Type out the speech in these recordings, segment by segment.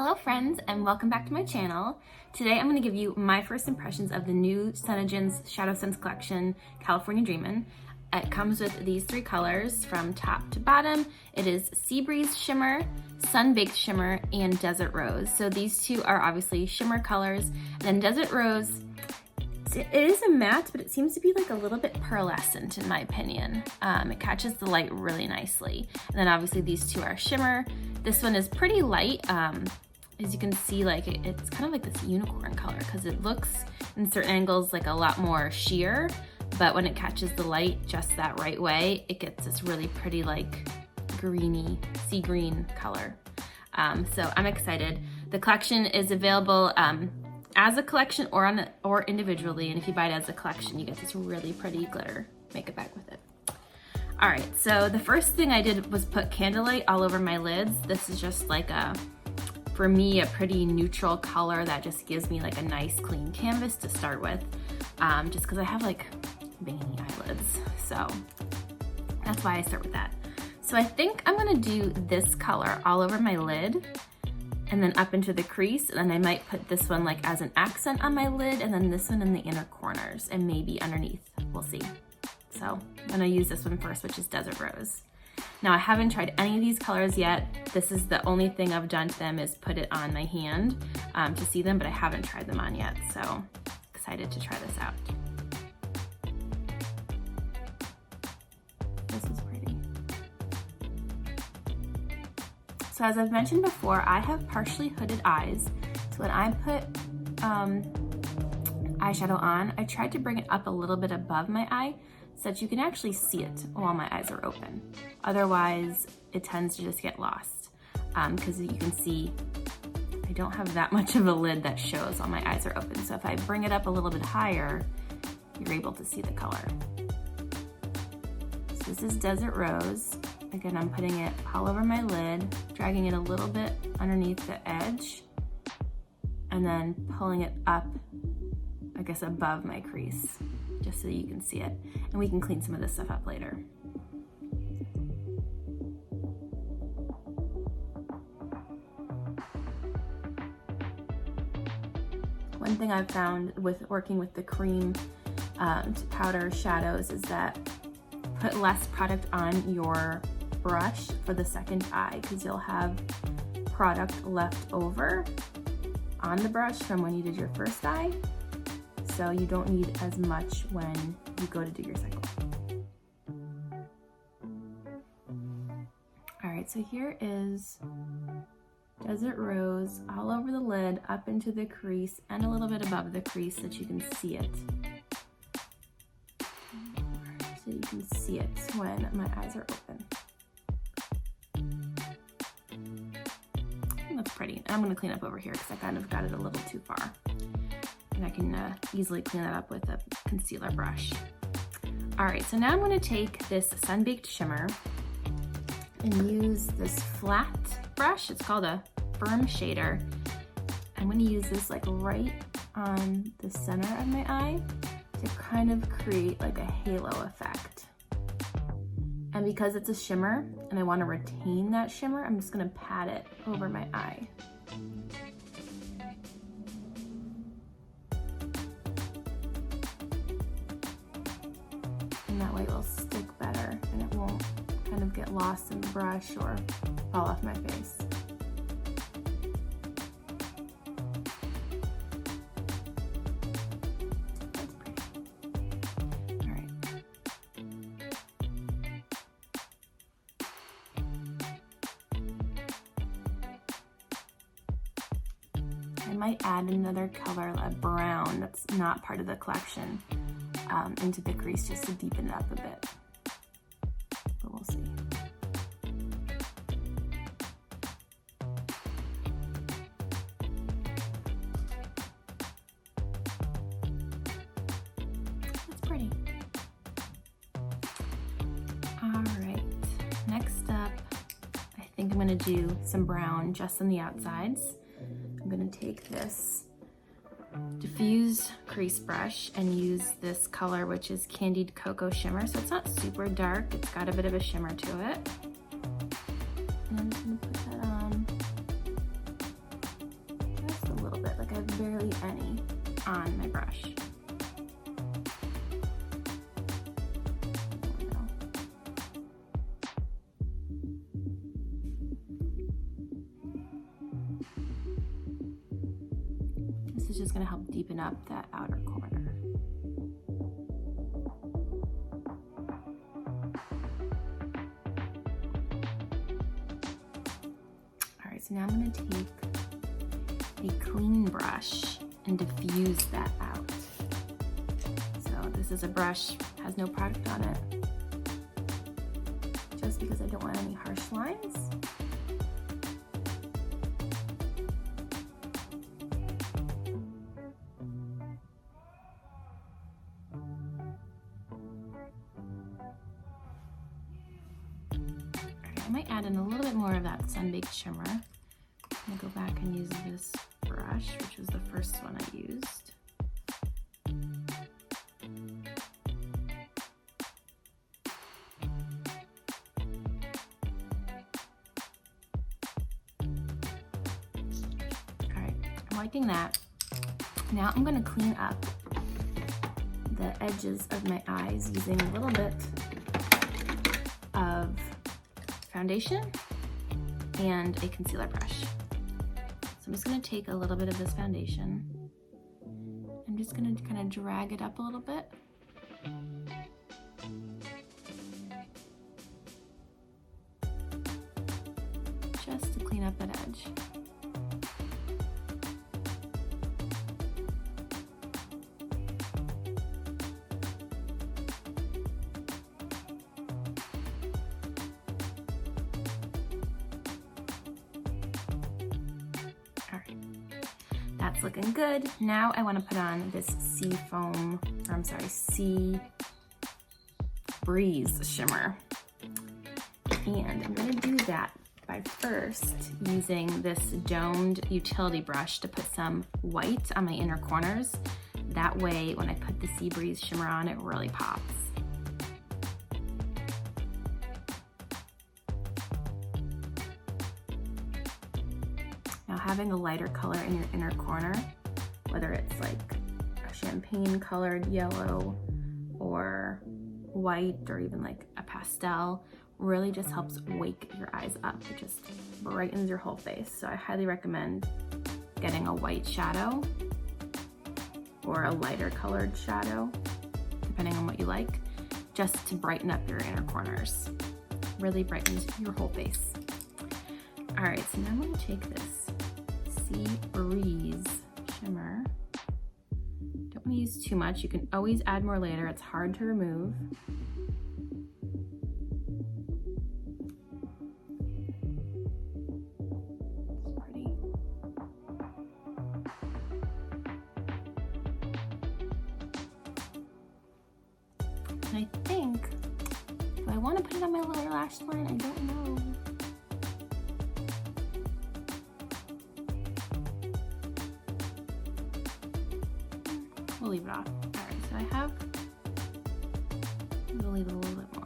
Hello friends, and welcome back to my channel. Today I'm going to give you my first impressions of the new SeneGence Shadowsense collection, California Dreamin'. It comes with these three colors from top to bottom. It is Breeze Shimmer, Sunbaked Shimmer, and Desert Rose. So these two are obviously shimmer colors. And then Desert Rose, it is a matte, but it seems to be like a little bit pearlescent in my opinion. It catches the light really nicely. And then obviously these two are shimmer. This one is pretty light. As you can see, like it's kind of like this unicorn color because it looks in certain angles like a lot more sheer, but when it catches the light just that right way, it gets this really pretty like greeny, sea green color. So I'm excited. The collection is available as a collection or individually, and if you buy it as a collection, you get this really pretty glitter makeup bag with it. All right, so the first thing I did was put Candlelight all over my lids. This is just like for me, a pretty neutral color that just gives me like a nice clean canvas to start with, just because I have like veiny eyelids. So that's why I start with that. So I think I'm gonna do this color all over my lid and then up into the crease, and then I might put this one like as an accent on my lid, and then this one in the inner corners and maybe underneath, we'll see. So I'm gonna use this one first, which is Desert Rose. Now I haven't tried any of these colors yet. This is the only thing I've done to them is put it on my hand to see them, but I haven't tried them on yet. So excited to try this out. This is pretty. So as I've mentioned before, I have partially hooded eyes. So when I put eyeshadow on, I tried to bring it up a little bit above my eye so that you can actually see it while my eyes are open. Otherwise, it tends to just get lost because you can see I don't have that much of a lid that shows while my eyes are open. So if I bring it up a little bit higher, you're able to see the color. So this is Desert Rose. Again, I'm putting it all over my lid, dragging it a little bit underneath the edge, and then pulling it up, I guess, above my crease, just so you can see it. And we can clean some of this stuff up later. One thing I've found with working with the cream to powder shadows is that put less product on your brush for the second eye, because you'll have product left over on the brush from when you did your first eye. So you don't need as much when you go to do your second one. All right, so here is Desert Rose all over the lid, up into the crease, and a little bit above the crease so that you can see it. So you can see it when my eyes are open. That's pretty. And I'm gonna clean up over here because I kind of got it a little too far. And I can easily clean that up with a concealer brush. All right, so now I'm gonna take this Sunbaked Shimmer and use this flat brush. It's called a firm shader. I'm gonna use this like right on the center of my eye to kind of create like a halo effect. And because it's a shimmer and I wanna retain that shimmer, I'm just gonna pat it over my eye. And that way it will stick better and it won't kind of get lost in the brush or fall off my face. That's pretty. All right. I might add another color, a brown that's not part of the collection, into the crease just to deepen it up a bit, but we'll see. That's pretty. All right, next up, I think I'm gonna do some brown just on the outsides. I'm gonna take this diffuse crease brush and use this color, which is Candied Cocoa Shimmer. So it's not super dark, it's got a bit of a shimmer to it. And I'm just gonna put that on on my brush. This is just going to help deepen up that outer corner. All right, so now I'm going to take a clean brush and diffuse that out. So this is a brush, has no product on it, just because I don't want any harsh lines. I might add in a little bit more of that Sunbaked Shimmer. I'm gonna go back and use this brush, which was the first one I used. All right, I'm liking that. Now I'm gonna clean up the edges of my eyes using a little bit of foundation and a concealer brush. So I'm just gonna take a little bit of this foundation. I'm just gonna kind of drag it up a little bit. Just to clean up that edge. That's looking good. Now I want to put on this Sea Breeze Shimmer. And I'm going to do that by first using this domed utility brush to put some white on my inner corners. That way, when I put the Sea Breeze Shimmer on, it really pops. Now, having a lighter color in your inner corner, whether it's like a champagne colored yellow or white or even like a pastel, really just helps wake your eyes up. It just brightens your whole face. So I highly recommend getting a white shadow or a lighter colored shadow, depending on what you like, just to brighten up your inner corners. Really brightens your whole face. All right, so now I'm gonna take this Sea Breeze Shimmer. Don't want to use too much. You can always add more later. It's hard to remove. It's pretty. And I think, do I want to put it on my lower lash line? I don't know. We'll leave it off. All right, so I have, we'll leave it a little bit more.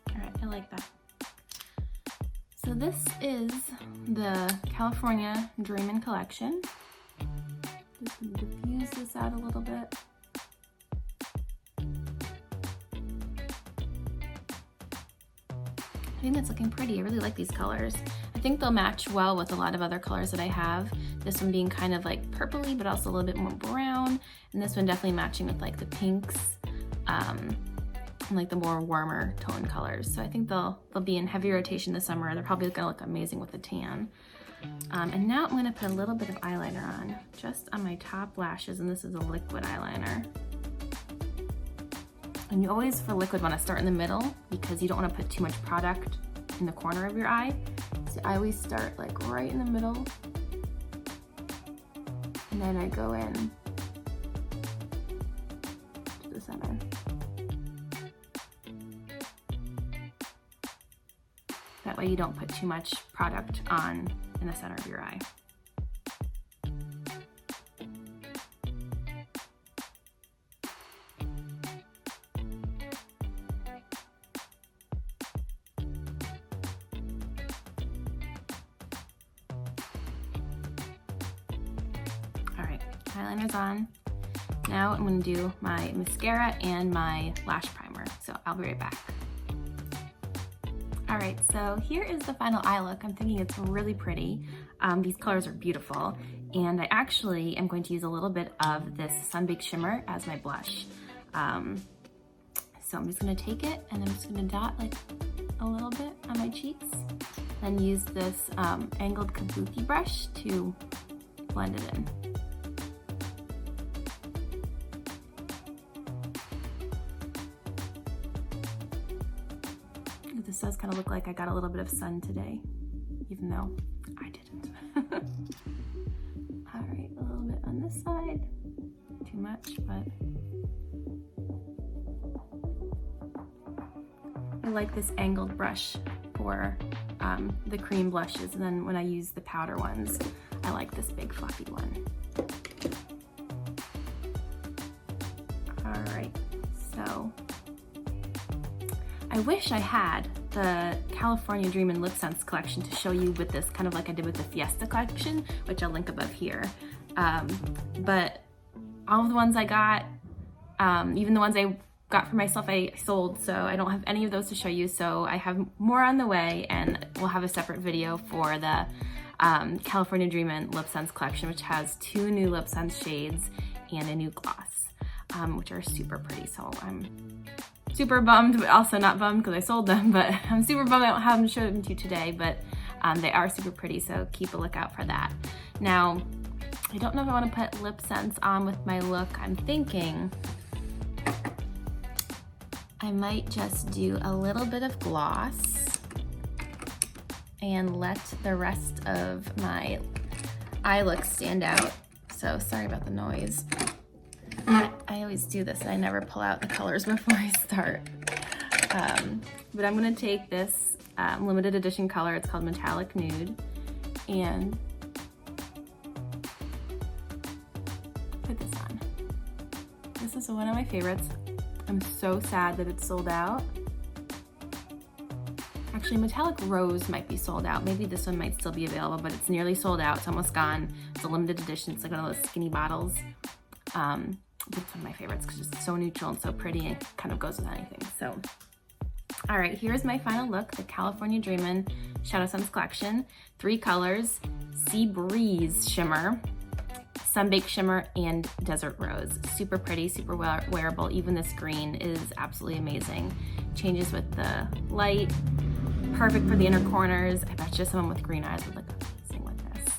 All right, I like that. So this is the California Dreamin collection. Just gonna diffuse this out a little bit. I think that's looking pretty. I really like these colors. I think they'll match well with a lot of other colors that I have. This one being kind of like purpley, but also a little bit more brown. And this one definitely matching with like the pinks and like the more warmer tone colors. So I think they'll be in heavy rotation this summer. They're probably gonna look amazing with the tan. And now I'm gonna put a little bit of eyeliner on, just on my top lashes, and this is a liquid eyeliner. And you always, for liquid, wanna start in the middle because you don't wanna put too much product in the corner of your eye. So I always start like right in the middle, and then I go in to the center. That way you don't put too much product on in the center of your eye. eyeliner's on. Now I'm gonna do my mascara and my lash primer. So I'll be right back. All right, so here is the final eye look. I'm thinking it's really pretty. These colors are beautiful. And I actually am going to use a little bit of this Sunbaked Shimmer as my blush. So I'm just gonna take it and I'm just gonna dot like a little bit on my cheeks. Then use this angled kabuki brush to blend it in. This does kind of look like I got a little bit of sun today, even though I didn't. All right, a little bit on this side. Too much, but I like this angled brush for the cream blushes, and then when I use the powder ones, I like this big fluffy one. All right, so I wish I had the California Dreamin Lip Sense collection to show you with this, kind of like I did with the Fiesta collection, which I'll link above here. But all of the ones I got, even the ones I got for myself, I sold, so I don't have any of those to show you. So I have more on the way, and we'll have a separate video for the California Dreamin Lip Sense collection, which has 2 new lip sense shades and a new gloss, which are super pretty. So I'm super bummed, but also not bummed because I sold them, but I'm super bummed I don't have them to show them to you today, but they are super pretty, so keep a lookout for that. Now, I don't know if I want to put lip sense on with my look. I'm thinking I might just do a little bit of gloss and let the rest of my eye look stand out. So sorry about the noise. I always do this and I never pull out the colors before I start. But I'm gonna take this limited edition color, it's called Metallic Nude, and put this on. This is one of my favorites. I'm so sad that it's sold out. Actually, Metallic Rose might be sold out. Maybe this one might still be available, but it's nearly sold out. It's almost gone. It's a limited edition. It's like one of those skinny bottles. But it's one of my favorites because it's so neutral and so pretty and kind of goes with anything. So, all right, here's my final look, the California Dreamin Shadowsense collection. 3 colors, Sea Breeze Shimmer, Sunbaked Shimmer, and Desert Rose. Super pretty, super wearable. Even this green is absolutely amazing. Changes with the light, perfect for the inner corners. I bet you someone with green eyes would look amazing with this.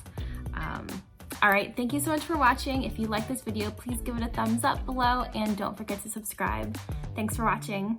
All right, thank you so much for watching. If you like this video, please give it a thumbs up below and don't forget to subscribe. Thanks for watching.